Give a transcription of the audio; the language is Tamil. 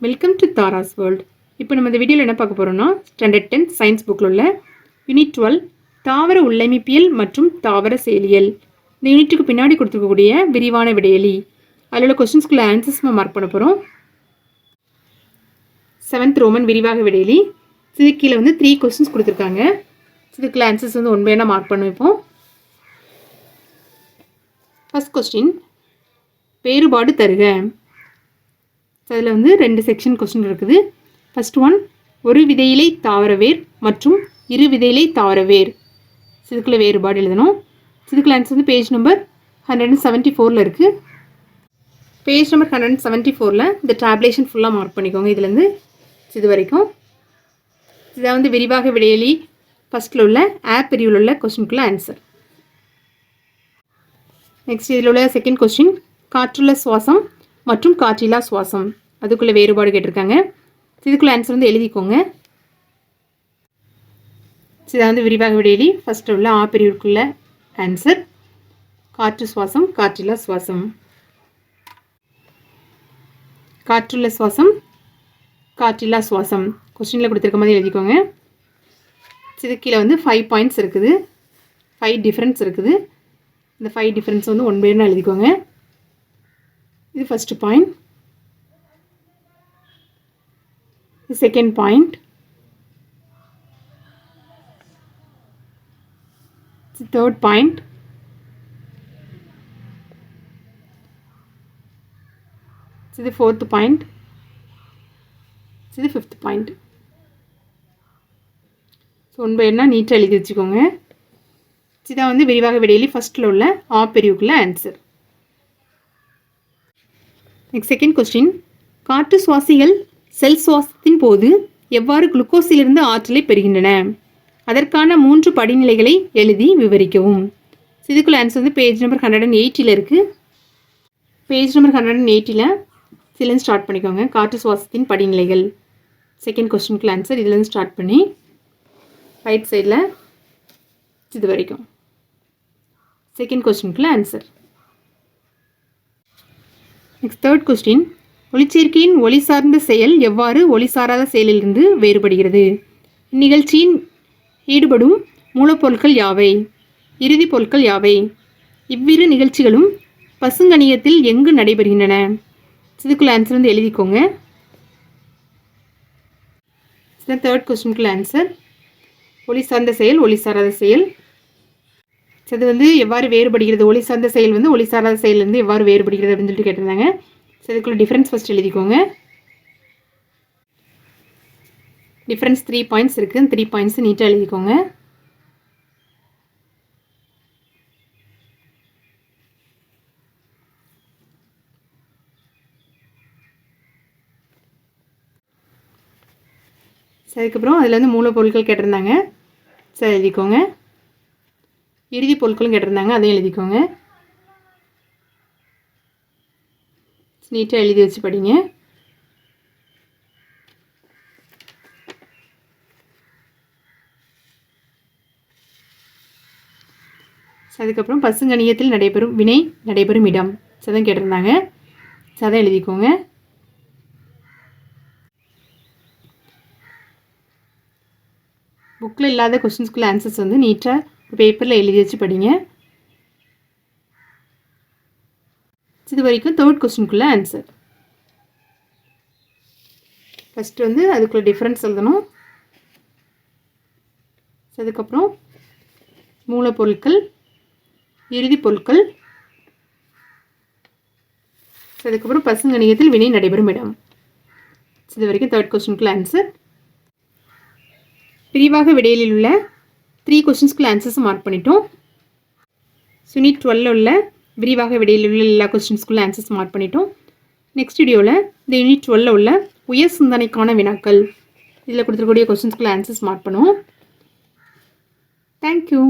Welcome to Tara's world. இப்போ நம்ம இந்த வீடியோவில் என்ன பார்க்க போகிறோம்னா ஸ்டாண்டர்ட் 10 சயின்ஸ் புக்கில் உள்ள யூனிட் 12 தாவர உள்ளமைப்பியல் மற்றும் தாவர செயலியல். இந்த யூனிட்டுக்கு பின்னாடி கொடுத்துருக்கக்கூடிய விரிவான விடையலி அதில் உள்ள கொஸ்டின்ஸ்குள்ள ஆன்சர்ஸ் நம்ம மார்க் பண்ண போகிறோம். 7th ரோமன் விரிவாக விடையலி. இது கீழே 3 கொஸ்டின்ஸ் கொடுத்துருக்காங்க. இதுக்குள்ள ஆன்சர்ஸ் ஒன் பை ஒன்னாக மார்க் பண்ண வைப்போம். ஃபர்ஸ்ட் கொஸ்டின், வேறுபாடு தருக. அதில் 2 செக்ஷன் கொஸ்டின் இருக்குது. ஃபர்ஸ்ட் ஒன், ஒரு விதையிலை தாவர வேர் மற்றும் இரு விதையிலை தாவர வேர். இதுக்குள்ள வேறுபாடு எழுதணும். இதுக்குள்ள ஆன்சர் பேஜ் நம்பர் 174 இருக்குது. பேஜ் நம்பர் 174 இந்த டேப்லேஷன் ஃபுல்லாக மார்க் பண்ணிக்கோங்க. இதுலேருந்து இது வரைக்கும் இதை விரிவாக விடையலி ஃபஸ்ட்டில் உள்ள ஆப் பிரிவில் உள்ள கொஸ்டினுக்குள்ள ஆன்சர். நெக்ஸ்ட் இதில் உள்ள செகண்ட் கொஸ்டின், காற்றுள்ள சுவாசம் மற்றும் காற்றில்லா சுவாசம் அதுக்குள்ளே வேறுபாடு கேட்டிருக்காங்க. இதுக்குள்ளே ஆன்சர் எழுதிக்கோங்க. இதை விரிவாக விடையலி ஃபஸ்ட்டு உள்ள ஆ பிரிவுக்குள்ள ஆன்சர் காற்று சுவாசம் காற்றில்லா சுவாசம். காற்றுள்ள சுவாசம் காற்றில்லா சுவாசம் கொஸ்டினில் கொடுத்துருக்க மாதிரி எழுதிக்கோங்க. இது கீழே 5 பாயிண்ட்ஸ் இருக்குது, 5 டிஃப்ரென்ஸ் இருக்குது. இந்த 5 டிஃப்ரென்ஸ் ஒன் பை ஒன்னாக எழுதிக்கோங்க. இது ஃபஸ்ட்டு பாயிண்ட், இது செகண்ட் பாயிண்ட், இது தேர்ட் பாயிண்ட், இது ஃபோர்த் பாயிண்ட், இது fifth point. So one by ஒன்னாக நீட்டாக எழுதி வச்சுக்கோங்க. இதான் விரிவாக விடையலி ஃபஸ்ட்டில் உள்ள ஆ பிரிவுக்குள்ள ஆன்சர். நெக்ஸ்ட் செகண்ட் கொஸ்டின், காற்று சுவாசிகள் செல் சுவாசத்தின் போது எவ்வாறு குளுக்கோஸிலிருந்து ஆற்றலை பெறுகின்றன? அதற்கான 3 படிநிலைகளை எழுதி விவரிக்கவும். இதுக்குள்ள ஆன்சர் பேஜ் நம்பர் 180 இருக்குது. பேஜ் நம்பர் 180 இதுலேருந்து ஸ்டார்ட் பண்ணிக்கோங்க. காற்று சுவாசத்தின் படிநிலைகள் செகண்ட் கொஸ்டினுக்குள்ள ஆன்சர் இதுலேருந்து ஸ்டார்ட் பண்ணி ரைட் சைடில் இது வரைக்கும் செகண்ட் கொஸ்டினுக்குள்ள ஆன்சர். நெக்ஸ்ட் தேர்ட் கொஸ்டின், ஒளிச்சேர்க்கையின் ஒளி சார்ந்த செயல் எவ்வாறு ஒளி சாராத செயலிலிருந்து வேறுபடுகிறது? இந்நிகழ்ச்சியின் ஈடுபடும் மூலப்பொருட்கள் யாவை? இறுதிப் பொருட்கள் யாவை? இவ்விரு நிகழ்ச்சிகளும் பசுங்கணியத்தில் எங்கு நடைபெறுகின்றன? இதுக்குள்ள ஆன்சர் எழுதிக்கோங்க. தேர்ட் கொஸ்டினுக்குள்ள ஆன்சர் ஒளி சார்ந்த செயல் ஒளி சாராத செயல். அது எவ்வாறு வேறுபடுகிறது? ஒளி சார்ந்த செயல் ஒளி சாராத செயலிருந்து எவ்வாறு வேறுபடுகிறது அப்படின்னு சொல்லிட்டு கேட்டிருந்தாங்க. ஸோ இதுக்குள்ள டிஃப்ரென்ஸ் ஃபஸ்ட் எழுதிக்கோங்க. டிஃப்ரென்ஸ் 3 பாயிண்ட்ஸ் இருக்குது. 3 பாயிண்ட்ஸ் நீட்டாக எழுதிக்கோங்க. அதுக்கப்புறம் அதில் மூலப்பொருட்கள் கேட்டிருந்தாங்க. சரி எழுதிக்கோங்க. இறுதி பொருட்களும் கேட்டிருந்தாங்க, அதையும் எழுதிக்கோங்க. நீட்டாக எழுதி வச்சு படிங்க. அதுக்கப்புறம் பசுங்கணியத்தில் நடைபெறும் வினை நடைபெறும் இடம் சதம் கேட்டிருந்தாங்க. சதம் எழுதிக்கோங்க. புக்கில் இல்லாத கொஸ்டின்ஸ்குள்ள ஆன்சர்ஸ் நீட்டாக பேப்பரில் எழுதி வச்சு படிங்க. இது வரைக்கும் தேர்ட் கொஸ்டினுக்குள்ள ஆன்சர். ஃபஸ்ட்டு அதுக்குள்ள டிஃப்ரென்ஸ் எழுதணும். அதுக்கப்புறம் மூலப்பொருட்கள் இறுதி பொருட்கள், அதுக்கப்புறம் பசுங்கணியத்தில் வினை நடைபெறும் இடம். இது வரைக்கும் தேர்ட் கொஸ்டினுக்குள்ள ஆன்சர். விரிவாக விடையலில் உள்ள 3 கொஸ்டின்ஸ்குள்ள ஆன்சர்ஸ் மார்க் பண்ணிட்டோம். யூனிட் 12 உள்ள விரிவாக விடையலில் உள்ள எல்லா கொஸ்டின்ஸ்குள்ள ஆன்சர்ஸ் மார்க் பண்ணிட்டோம். நெக்ஸ்ட் வீடியோவில் இந்த யூனிட் 12 உள்ள உயர் சிந்தனைக்கான வினாக்கள் இதில் கொடுத்துருக்கூடிய கொஸ்டின்ஸ்குள்ள ஆன்சர்ஸ் மார்க் பண்ணுவோம். தேங்க்யூ.